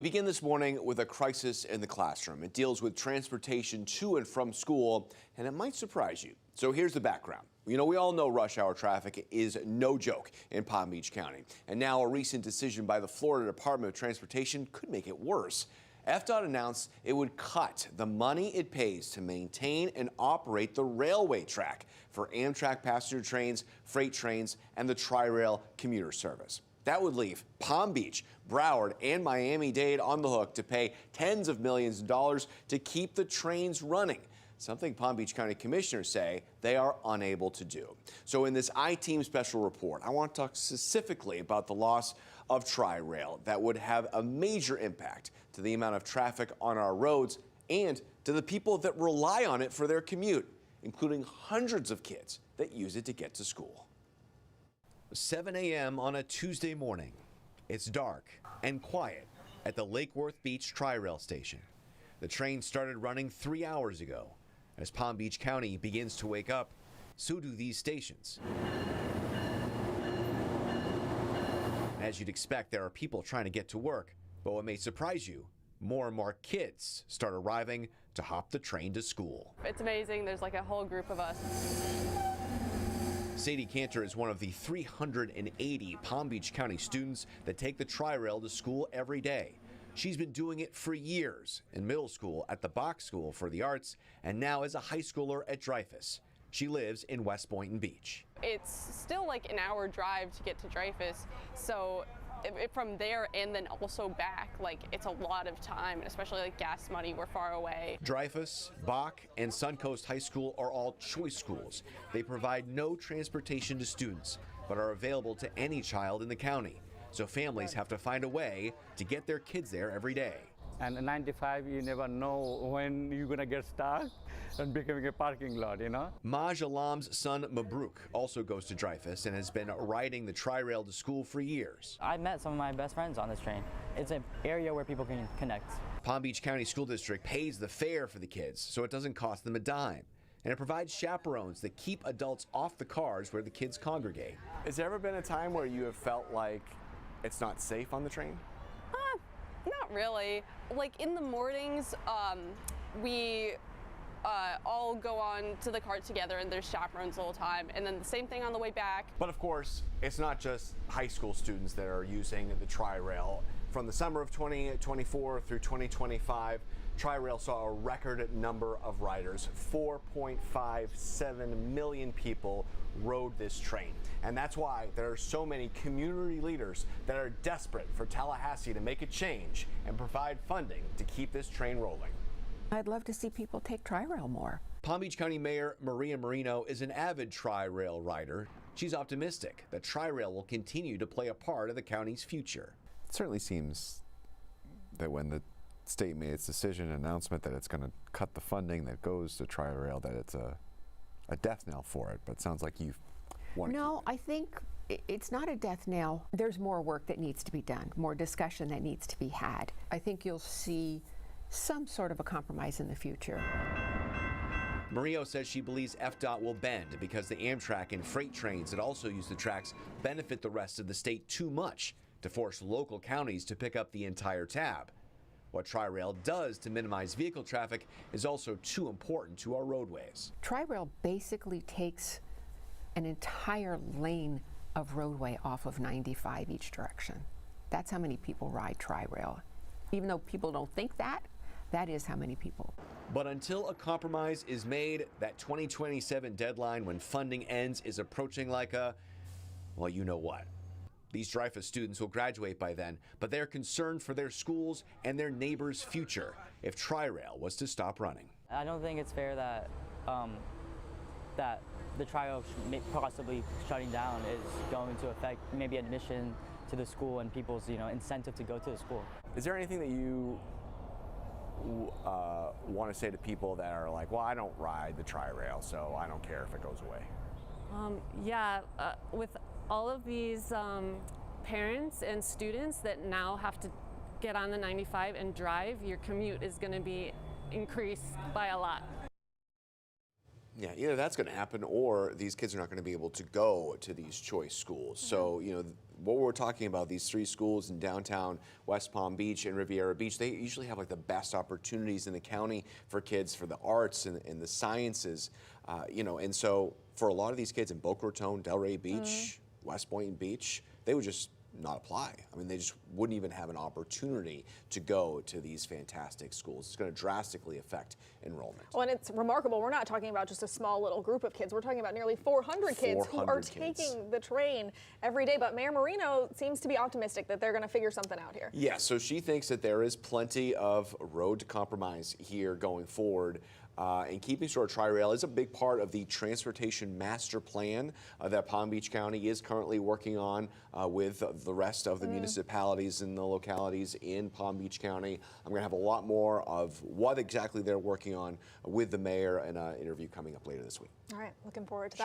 Begin this morning with a crisis in the classroom. It deals with transportation to and from school, and it might surprise you. So here's the background. We all know rush hour traffic is no joke in Palm Beach County. And now a recent decision by the Florida Department of Transportation could make it worse. FDOT announced it would cut the money it pays to maintain and operate the railway track for Amtrak passenger trains, freight trains, and the Tri-Rail commuter service. That would leave Palm Beach, Broward, and Miami-Dade on the hook to pay tens of millions of dollars to keep the trains running, something Palm Beach County commissioners say they are unable to do. So in this I-Team special report, I want to talk specifically about the loss of Tri-Rail that would have a major impact to the amount of traffic on our roads and to the people that rely on it for their commute, including hundreds of kids that use it to get to school. 7 a.m. on a Tuesday morning. It's dark and quiet at the Lake Worth Beach Tri-Rail station. The train started running 3 hours ago. As Palm Beach County begins to wake up, so do these stations. As you'd expect, there are people trying to get to work, but what may surprise you, more and more kids start arriving to hop the train to school. It's amazing. There's like a whole group of us. Sadie Cantor is one of the 380 Palm Beach County students that take the Tri-Rail to school every day. She's been doing it for years in middle school at the Bach School for the Arts and now as a high schooler at Dreyfus. She lives in West Boynton Beach. It's still like an hour drive to get to Dreyfus, so from there and then also back, like it's a lot of time, especially like gas money. We're far away. Dreyfus, Bach, and Suncoast High School are all choice schools. They provide no transportation to students, but are available to any child in the county. So families have to find a way to get their kids there every day. And at 95, you never know when you're gonna get stuck and becoming a parking lot, Maj Alam's son Mabruk also goes to Dreyfus and has been riding the Tri-Rail to school for years. I met some of my best friends on this train. It's an area where people can connect. Palm Beach County School District pays the fare for the kids, so it doesn't cost them a dime. And it provides chaperones that keep adults off the cars where the kids congregate. Has there ever been a time where you have felt like it's not safe on the train? Not really. Like in the mornings, we all go on to the cart together and there's chaperones the whole time, and then the same thing on the way back. But of course, it's not just high school students that are using the Tri-Rail. From the summer of 2024 through 2025, Tri-Rail saw a record number of riders. 4.57 million people rode this train. And that's why there are so many community leaders that are desperate for Tallahassee to make a change and provide funding to keep this train rolling. I'd love to see people take Tri-Rail more. Palm Beach County Mayor Maria Marino is an avid Tri-Rail rider. She's optimistic that Tri-Rail will continue to play a part of the county's future. It certainly seems that when the state made its decision announcement that it's going to cut the funding that goes to Tri-Rail, that it's a death knell for it. But it sounds like you've wanted to. No, I think it's not a death knell. There's more work that needs to be done, more discussion that needs to be had. I think you'll see some sort of a compromise in the future. Murillo says she believes FDOT will bend because the Amtrak and freight trains that also use the tracks benefit the rest of the state too much to force local counties to pick up the entire tab. What Tri-Rail does to minimize vehicle traffic is also too important to our roadways. Tri-Rail basically takes an entire lane of roadway off of 95 each direction. That's how many people ride Tri-Rail. Even though people don't think that, that is how many people. But until a compromise is made, that 2027 deadline when funding ends is approaching like a, well, you know what. These Dreyfus students will graduate by then, but they're concerned for their schools and their neighbors' future if Tri-Rail was to stop running. I don't think it's fair that that the Tri-Rail possibly shutting down is going to affect maybe admission to the school and people's incentive to go to the school. Is there anything that you want to say to people that are like, well, I don't ride the Tri-Rail, so I don't care if it goes away? With all of these parents and students that now have to get on the 95 and drive, your commute is going to be increased by a lot. Yeah, either that's going to happen or these kids are not going to be able to go to these choice schools. So, what we're talking about, these 3 schools in downtown West Palm Beach and Riviera Beach, they usually have like the best opportunities in the county for kids for the arts and the sciences, you know, and so for a lot of these kids in Boca Raton, Delray Beach, West Boynton Beach, they would just not apply. I mean, they just wouldn't even have an opportunity to go to these fantastic schools. It's going to drastically affect enrollment. Well, and it's remarkable. We're not talking about just a small little group of kids. We're talking about nearly 400 kids who are taking the train every day. But Mayor Marino seems to be optimistic that they're going to figure something out here. Yeah, so she thinks that there is plenty of road to compromise here going forward. And keeping sort of Tri-Rail is a big part of the transportation master plan that Palm Beach County is currently working on with the rest of the municipalities and the localities in Palm Beach County. I'm going to have a lot more of what exactly they're working on with the mayor in an interview coming up later this week. All right, looking forward to that.